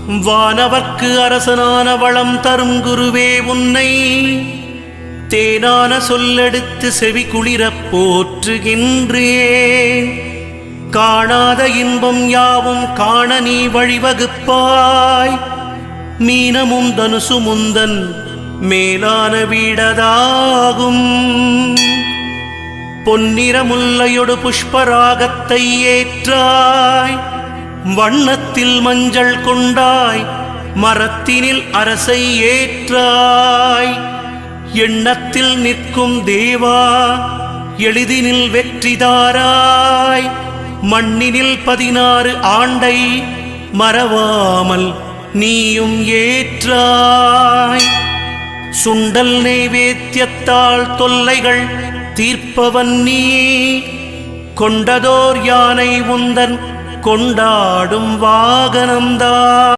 வானவர்க்கு அரசனான வளம் தரும் குருவே உன்னை தேனான சொல்லெடுத்து செவி குளிரப் போற்றுகின்றேன். காணாத இன்பம் யாவும் காண நீ வழிவகுப்பாய். மீனமும் தனுசு முந்தன் மேலான வீடதாகும். பொன்னிறமுல்லையொடு புஷ்பராகத்தை ஏற்றாய். வண்ணத்தில் மஞ்சள் கொண்டாய். மரத்தினில் அரசை ஏற்றாய். எண்ணத்தில் நிற்கும் தேவா எளிதினில் வெற்றிதாராய். மண்ணினில் 16 ஆண்டை மறவாமல் நீயும் ஏற்றாய். சுண்டல் நைவேத்தியத்தால் தொல்லைகள் தீர்ப்பவன் நீ. கொண்டதோர் யானை உந்தன் கொண்டாடும் வாகனம்தான்.